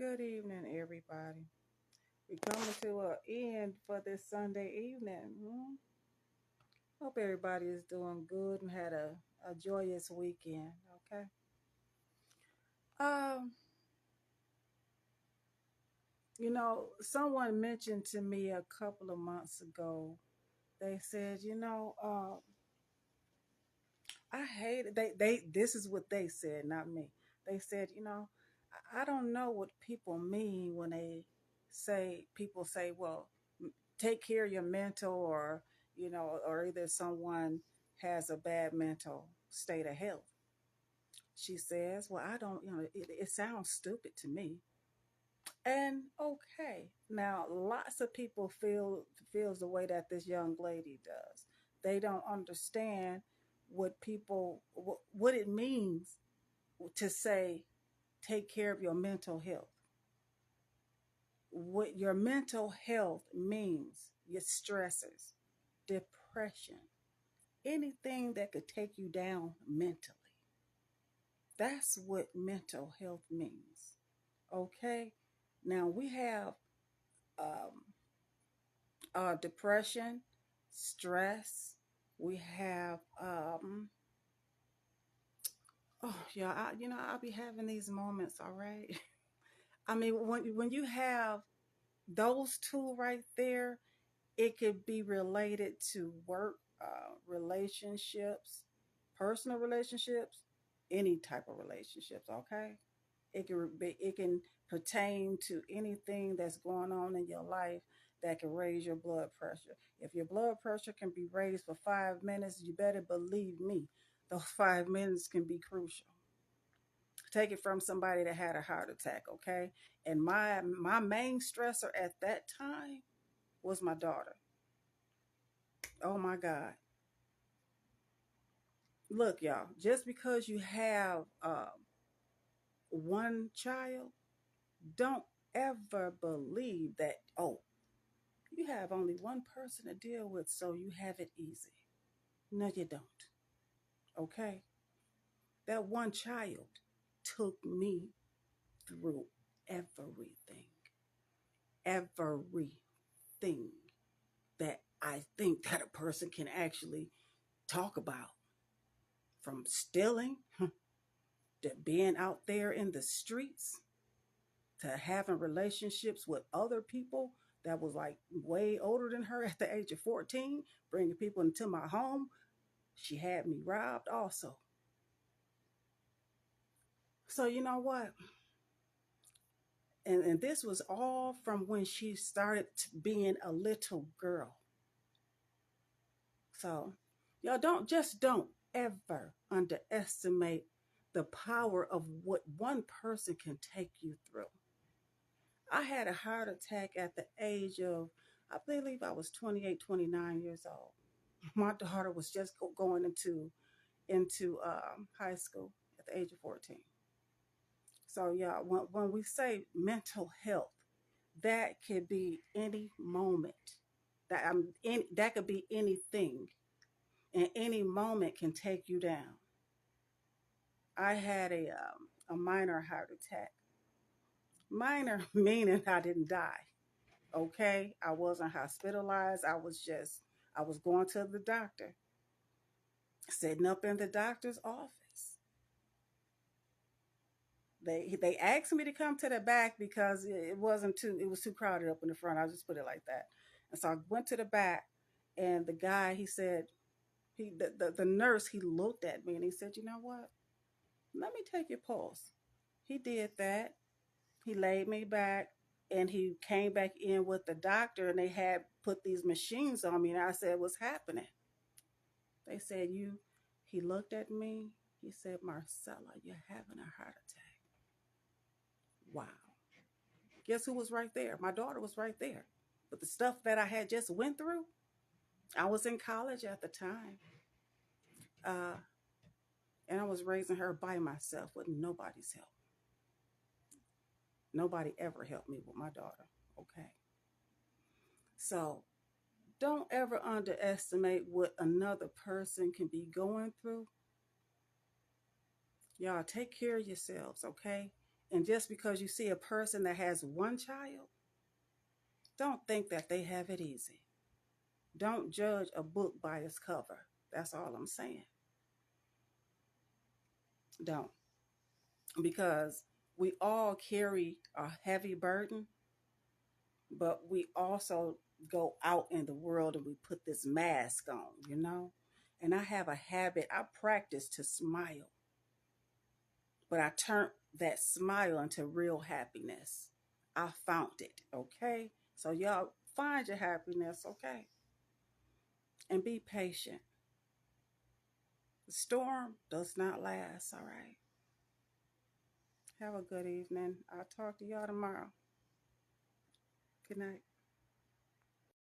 Good evening, everybody. We're coming to an end for this Sunday evening. Hope everybody is doing good and had a joyous weekend. Okay. Um, someone mentioned to me a couple of months ago. They said, I hate it. They this is what they said, not me. They said, I don't know what people mean when they say people say, well, take care of your mental or or either someone has a bad mental state of health. She says, well, I don't, it sounds stupid to me. And okay, now lots of people feels the way that this young lady does. They don't understand what it means to say take care of your mental health. What your mental health means, your stresses, depression, anything that could take you down mentally. That's what mental health means. Okay? Now we have um, depression, stress. We have, oh yeah, I'll be having these moments. All right. I mean, when you have those two right there, it could be related to work, relationships, personal relationships, any type of relationships. Okay, it can pertain to anything that's going on in your life that can raise your blood pressure. If your blood pressure can be raised for 5 minutes, you better believe me, those 5 minutes can be crucial. Take it from somebody that had a heart attack. Okay, and my main stressor at that time was my daughter. Oh my God. Look, y'all, just because you have one child, don't ever believe that, oh, you have only one person to deal with, so you have it easy. No, you don't. Okay? That one child took me through everything, everything that I think that a person can actually talk about, from stealing to being out there in the streets to having relationships with other people that was like way older than her at the age of 14, bringing people into my home. She had me robbed also. So, you know what? And this was all from when she started being a little girl. So, y'all don't ever underestimate the power of what one person can take you through. I had a heart attack at the age of, I believe I was 28, 29 years old. My daughter was just going into high school at the age of 14. So yeah, when we say mental health, that could be any moment. That could be anything, and any moment can take you down. I had a minor heart attack. Minor meaning I didn't die. Okay, I wasn't hospitalized. I was going to the doctor, sitting up in the doctor's office. They asked me to come to the back because it was too crowded up in the front. I'll just put it like that. And so I went to the back, and the guy, he said, the nurse, he looked at me and he said, you know what, let me take your pulse. He did that. He laid me back, and he came back in with the doctor, and they had put these machines on me, and I said, what's happening? They said, you, he looked at me, he said, Marcella, you're having a heart attack. Wow. Guess who was right there? My daughter was right there. But the stuff that I had just went through, I was in college at the time. Uh, and I was raising her by myself with nobody's help. Nobody ever helped me with my daughter. Okay. So don't ever underestimate what another person can be going through. Y'all take care of yourselves, okay? And just because you see a person that has one child, don't think that they have it easy. Don't judge a book by its cover. That's all I'm saying. Don't. Because we all carry a heavy burden, but we also go out in the world and we put this mask on, you know? And I have a habit, I practice to smile, but I turn that smile into real happiness. I found it, okay? So y'all find your happiness, okay? And be patient. The storm does not last, all right? Have a good evening. I'll talk to y'all tomorrow. Good night.